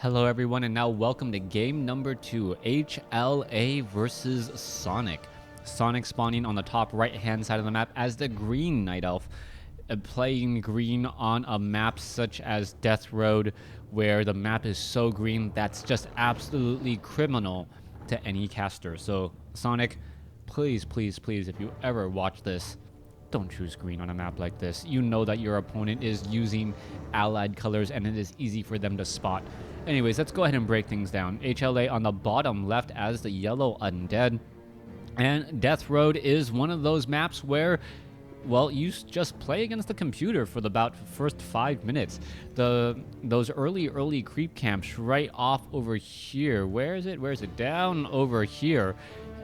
Hello everyone, and now welcome to game number 2, HLA versus Sonic. Sonic spawning on the top right hand side of the map as the green Night Elf, playing green on a map such as Death Road, where the map is so green that's just absolutely criminal to any caster. So Sonic, please, if you ever watch this, don't choose green on a map like this. You know that your opponent is using allied colors and it is easy for them to spot. Anyways, let's go ahead and break things down. HLA on the bottom left as the yellow undead. And Death Road is one of those maps where, well, you just play against the computer for about first 5 minutes. Those early creep camps right off over here. Where is it? Down over here.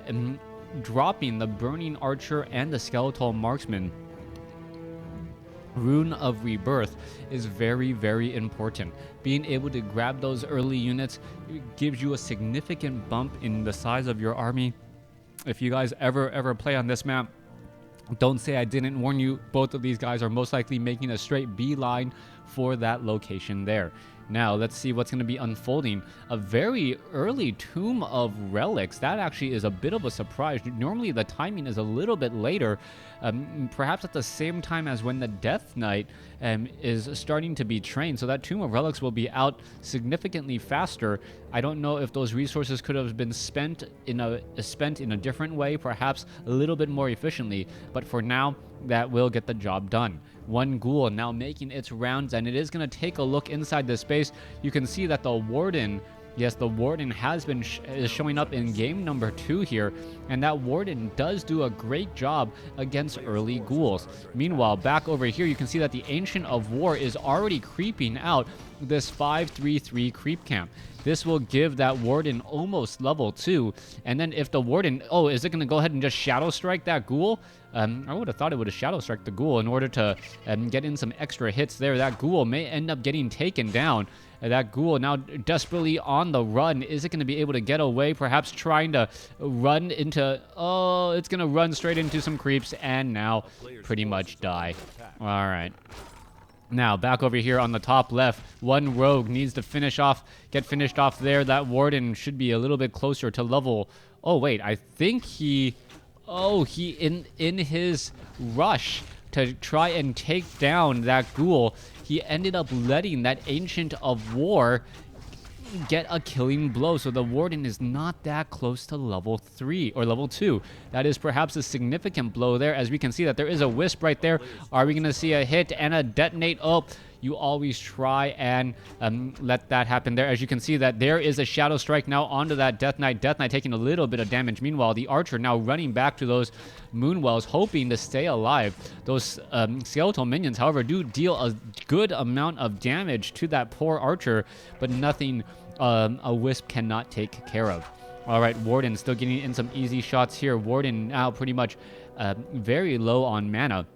And dropping the Burning Archer and the Skeletal Marksman. Rune of Rebirth is very, very important. Being able to grab those early units gives you a significant bump in the size of your army. If you guys ever play on this map, don't say I didn't warn you. Both of these guys are most likely making a straight beeline for that location there. Now, let's see what's going to be unfolding. A very early Tomb of Relics. That actually is a bit of a surprise. Normally, the timing is a little bit later, perhaps at the same time as when the Death Knight is starting to be trained. So that Tomb of Relics will be out significantly faster. I don't know if those resources could have been spent in a different way, perhaps a little bit more efficiently. But for now, that will get the job done. One ghoul now making its rounds, and it is going to take a look inside this space. You can see that the Warden, yes, the Warden has been is showing up in game number 2 here, and that Warden does do a great job against early ghouls. Meanwhile, back over here, you can see that the Ancient of War is already creeping out this 5-3-3 creep camp. This will give that Warden almost level 2. And then if the Warden... Oh, is it going to go ahead and just Shadow Strike that Ghoul? I would have thought it would have Shadow Strike the Ghoul in order to get in some extra hits there. That Ghoul may end up getting taken down. That Ghoul now desperately on the run. Is it going to be able to get away? Perhaps trying to run into... Oh, it's going to run straight into some creeps and now pretty much die. All right. Now, back over here on the top left, one rogue needs to get finished off there. That Warden should be a little bit closer to level... Oh, wait, I think he... Oh, in his rush to try and take down that Ghoul, he ended up letting that Ancient of War get a killing blow. So the Warden is not that close to level 3 or level 2. That is perhaps a significant blow there, as we can see that there is a wisp right there. Are we going to see a hit and a detonate? Oh, you always try and let that happen there. As you can see that there is a Shadow Strike now onto that Death Knight. Death Knight taking a little bit of damage. Meanwhile, the Archer now running back to those Moonwells, hoping to stay alive. Those skeletal minions, however, do deal a good amount of damage to that poor Archer, but nothing a Wisp cannot take care of. All right, Warden still getting in some easy shots here. Warden now pretty much very low on mana.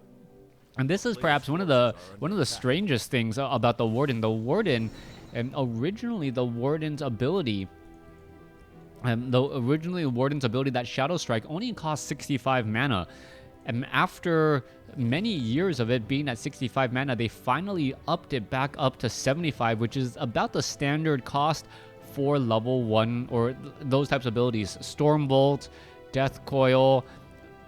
And this is perhaps one of the strangest things about the Warden. The Warden, originally the Warden's ability, that Shadow Strike only cost 65 mana. And after many years of it being at 65 mana, they finally upped it back up to 75, which is about the standard cost for level 1 or those types of abilities. Stormbolt, Death Coil,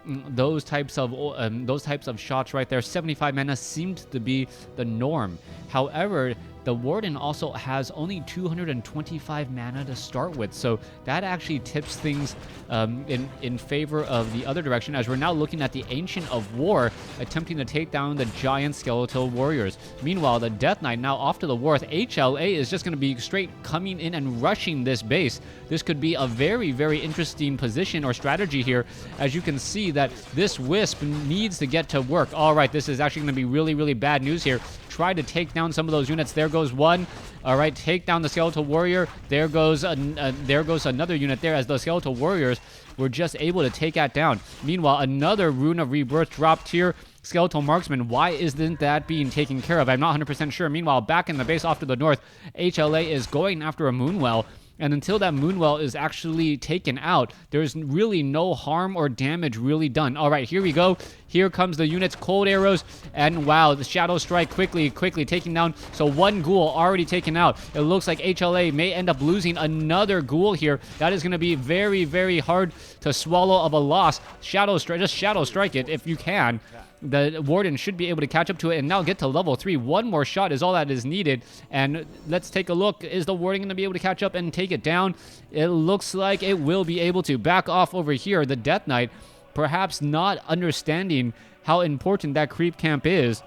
those types of shots right there. 75 mana seemed to be the norm. However, the Warden also has only 225 mana to start with, so that actually tips things in favor of the other direction, as we're now looking at the Ancient of War attempting to take down the giant skeletal warriors. Meanwhile, the Death Knight now off to the north. HLA is just going to be straight coming in and rushing this base. This could be a very, very interesting position or strategy here, as you can see that this Wisp needs to get to work. All right, this is actually going to be really, really bad news here. Try to take down some of those units. There goes one. All right, take down the Skeletal Warrior. There goes another unit there, as the Skeletal Warriors were just able to take that down. Meanwhile, another Rune of Rebirth dropped here. Skeletal Marksman, why isn't that being taken care of? I'm not 100% sure. Meanwhile, back in the base off to the north, HLA is going after a Moonwell. And until that Moonwell is actually taken out, there's really no harm or damage really done. All right, here we go. Here comes the unit's cold arrows. And wow, the Shadow Strike quickly taking down. So one ghoul already taken out. It looks like HLA may end up losing another ghoul here. That is going to be very, very hard to swallow of a loss. Shadow Strike, just Shadow Strike it if you can. The Warden should be able to catch up to it and now get to level 3. One more shot is all that is needed. And let's take a look. Is the Warden going to be able to catch up and take it down? It looks like it will be able to. Back off over here. The Death Knight, perhaps not understanding how important that creep camp is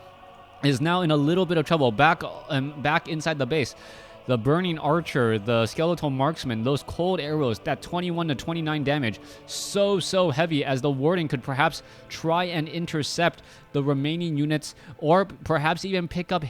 now in a little bit of trouble. Back inside the base. The Burning Archer, the Skeletal Marksman, those cold arrows, that 21 to 29 damage, so heavy, as the Warden could perhaps try and intercept the remaining units, or perhaps even pick up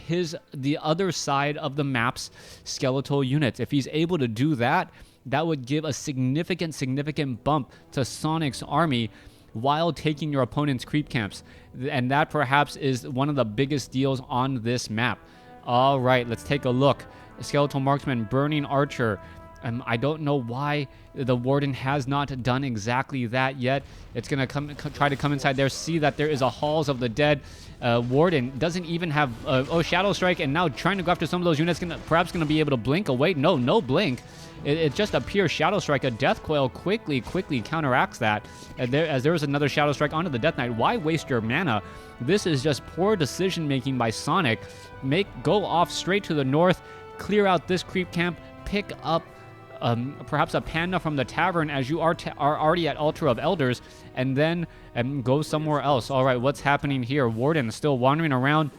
the other side of the map's skeletal units. If he's able to do that, that would give a significant bump to Sonic's army while taking your opponent's creep camps. And that perhaps is one of the biggest deals on this map. All right, let's take a look. Skeletal Marksman, Burning Archer. I don't know why the Warden has not done exactly that yet. It's going to try to come inside there, see that there is a Halls of the Dead. Warden doesn't even have... Shadow Strike, and now trying to go after some of those units. Perhaps going to be able to blink away. No blink. It's just a pure Shadow Strike. A Death Coil quickly counteracts that. As there is another Shadow Strike onto the Death Knight. Why waste your mana? This is just poor decision making by Sonic. Go off straight to the north, clear out this creep camp, pick up perhaps a panda from the tavern as you are already at Altar of Elders, and then go somewhere else. All right, what's happening here? Warden still wandering around.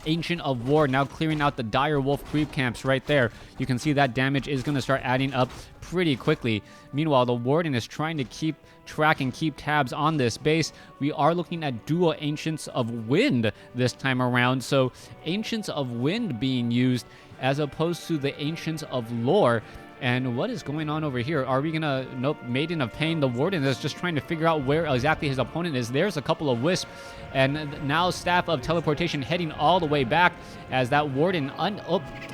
Ancient of War now clearing out the Dire Wolf creep camps right there. You can see that damage is going to start adding up pretty quickly. Meanwhile, the Warden is trying to keep track and keep tabs on this base. We are looking at dual Ancients of Wind this time around. So Ancients of Wind being used as opposed to the Ancients of Lore. And what is going on over here? Are we gonna... Nope, Maiden of Pain. The Warden is just trying to figure out where exactly his opponent is. There's a couple of wisps. And now Staff of Teleportation heading all the way back as that Warden...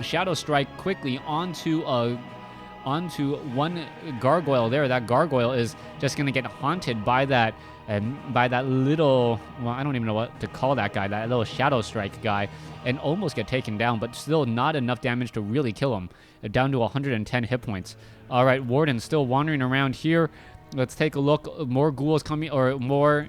Shadow Strike quickly onto one gargoyle there. That gargoyle is just gonna get haunted by that little... Well, I don't even know what to call that guy. That little Shadow Strike guy. And almost get taken down, but still not enough damage to really kill him. Down to 110 hit points. All right, Warden still wandering around here. Let's take a look. More ghouls coming, or more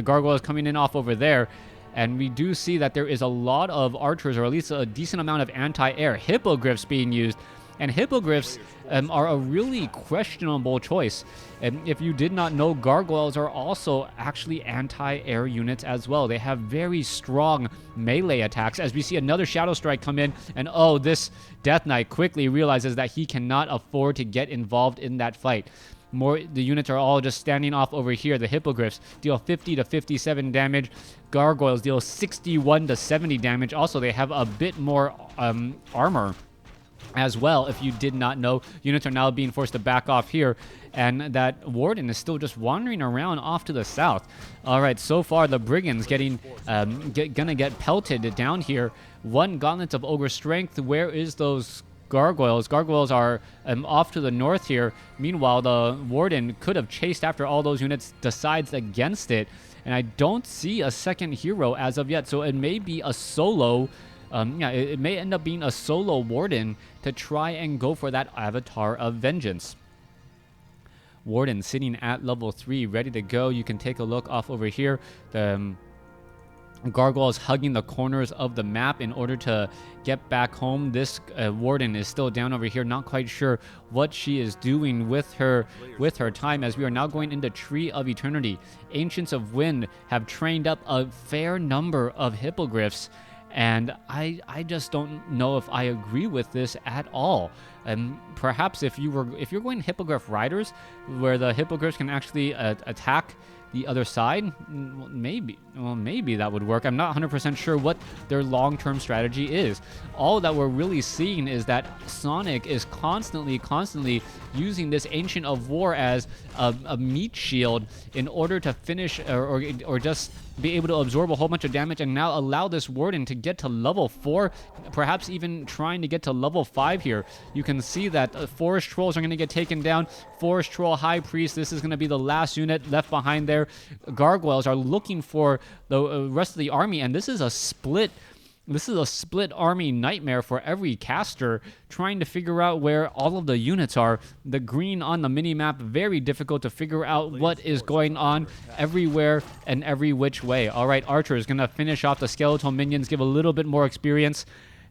gargoyles coming in off over there. And we do see that there is a lot of archers, or at least a decent amount of anti-air hippogriffs being used. And hippogriffs are a really questionable choice. If you did not know, gargoyles are also actually anti-air units as well. They have very strong melee attacks. As we see another Shadow Strike come in, and this Death Knight quickly realizes that he cannot afford to get involved in that fight. The units are all just standing off over here. The hippogriffs deal 50 to 57 damage. Gargoyles deal 61 to 70 damage. Also, they have a bit more armor as well. If you did not know, units are now being forced to back off here, and that Warden is still just wandering around off to the south. All right, so far the Brigands gonna get pelted down here. One Gauntlets of Ogre Strength. Where is those gargoyles? Gargoyles are off to the north here. Meanwhile, the Warden could have chased after all those units, decides against it, and I don't see a second hero as of yet, so it may be a solo. It may end up being a solo Warden to try and go for that Avatar of Vengeance. Warden sitting at level 3, ready to go. You can take a look off over here. The gargoyles hugging the corners of the map in order to get back home. This Warden is still down over here, not quite sure what she is doing with her time, as we are now going into Tree of Eternity. Ancients of Wind have trained up a fair number of hippogriffs, and I just don't know if I agree with this at all. And perhaps if you're going Hippogriff Riders, where the hippogriffs can actually attack the other side, maybe that would work. I'm not 100% sure what their long-term strategy is. All that we're really seeing is that Sonic is constantly using this Ancient of War as a meat shield in order to finish or just be able to absorb a whole bunch of damage and now allow this Warden to get to level 4, perhaps even trying to get to level 5 here. You can see that Forest Trolls are going to get taken down. Forest Troll High Priest, this is going to be the last unit left behind there. Gargoyles are looking for the rest of the army, and this is a split army nightmare for every caster, trying to figure out where all of the units are. The green on the mini-map, very difficult to figure out what is going on everywhere and every which way. All right, Archer is going to finish off the skeletal minions, give a little bit more experience.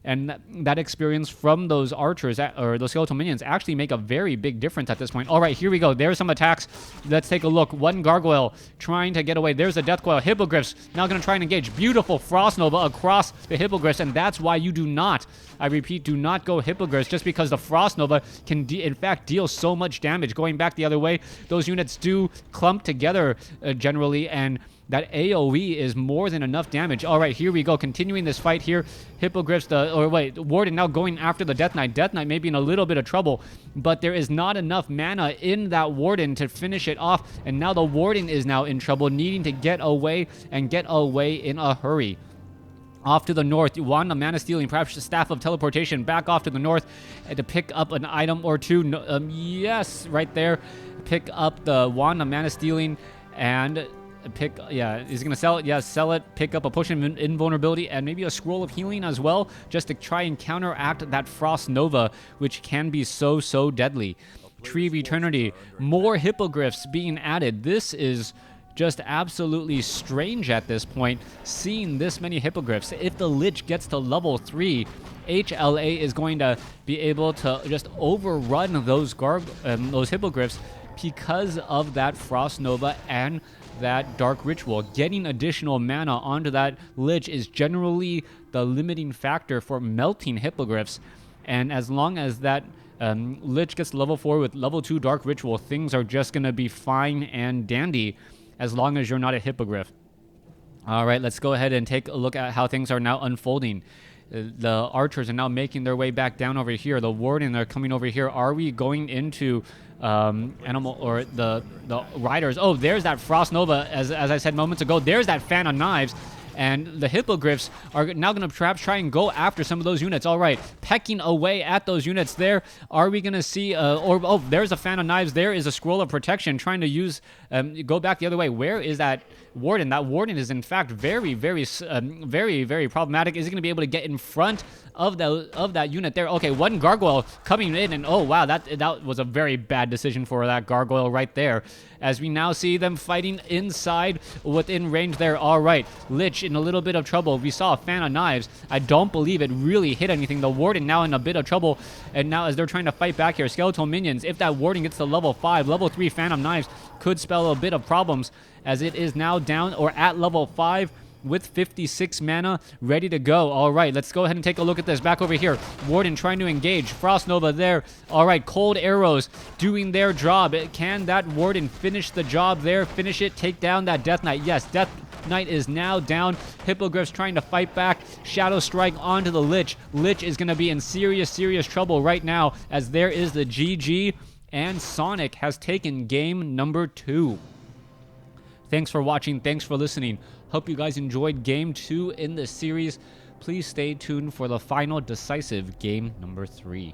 And that experience from those archers, or those skeletal minions, actually make a very big difference at this point. All right, here we go. There's some attacks. Let's take a look. One gargoyle trying to get away. There's a death coil. Hippogriffs now going to try and engage. Beautiful Frost Nova across the hippogriffs, and that's why you do not, I repeat, do not go hippogriffs, just because the Frost Nova can, in fact, deal so much damage. Going back the other way, those units do clump together generally, and that AoE is more than enough damage. All right, here we go. Continuing this fight here. Hippogriffs, Warden now going after the Death Knight. Death Knight may be in a little bit of trouble, but there is not enough mana in that Warden to finish it off. And now the Warden is now in trouble, needing to get away and get away in a hurry. Off to the north, Wand of Mana Stealing, perhaps the Staff of Teleportation, back off to the north to pick up an item or two. Yes, right there. Pick up the Wand of Mana Stealing and he's gonna sell it. Yeah, sell it. Pick up a potion of invulnerability and maybe a scroll of healing as well, just to try and counteract that Frost Nova, which can be so deadly. Tree of Eternity, more hippogriffs being added. This is just absolutely strange at this point, seeing this many hippogriffs. If the Lich gets to level 3, HLA is going to be able to just overrun those hippogriffs because of that Frost Nova and that Dark Ritual. Getting additional mana onto that Lich is generally the limiting factor for melting hippogriffs, and as long as that Lich gets level 4 with level 2 Dark Ritual, things are just going to be fine and dandy as long as you're not a hippogriff. All right, let's go ahead and take a look at how things are now unfolding. The archers are now making their way back down over here. The Warden are coming over here. Are we going into animal or the riders? Oh, there's that Frost Nova, as I said moments ago. There's that Fan of Knives. And the hippogriffs are now going to perhaps try and go after some of those units. All right, pecking away at those units there. Are we going to see, there's a Fan of Knives. There is a Scroll of Protection trying to use, go back the other way. Where is that Warden? That Warden is in fact very problematic. Is he going to be able to get in front of that unit there? Okay, one gargoyle coming in, and oh wow, that was a very bad decision for that gargoyle right there. As we now see them fighting inside within range there. All right, Lich in a little bit of trouble. We saw a Fan of Knives. I don't believe it really hit anything. The Warden now in a bit of trouble, and now as they're trying to fight back here, skeletal minions, if that Warden gets to level 5, level 3 Fan of Knives could spell a bit of problems, as it is now down or at level 5 with 56 mana ready to go. All right, let's go ahead and take a look at this. Back over here, Warden trying to engage. Frost Nova there. All right, cold arrows doing their job. Can that Warden finish the job there? Finish it, take down that Death Knight. Yes, Death Knight is now down. Hippogriffs trying to fight back. Shadow Strike onto the Lich. Lich is going to be in serious trouble right now, as there is the GG, and Sonik has taken game number 2. Thanks for watching. Thanks for listening. Hope you guys enjoyed game 2 in this series. Please stay tuned for the final decisive game number 3.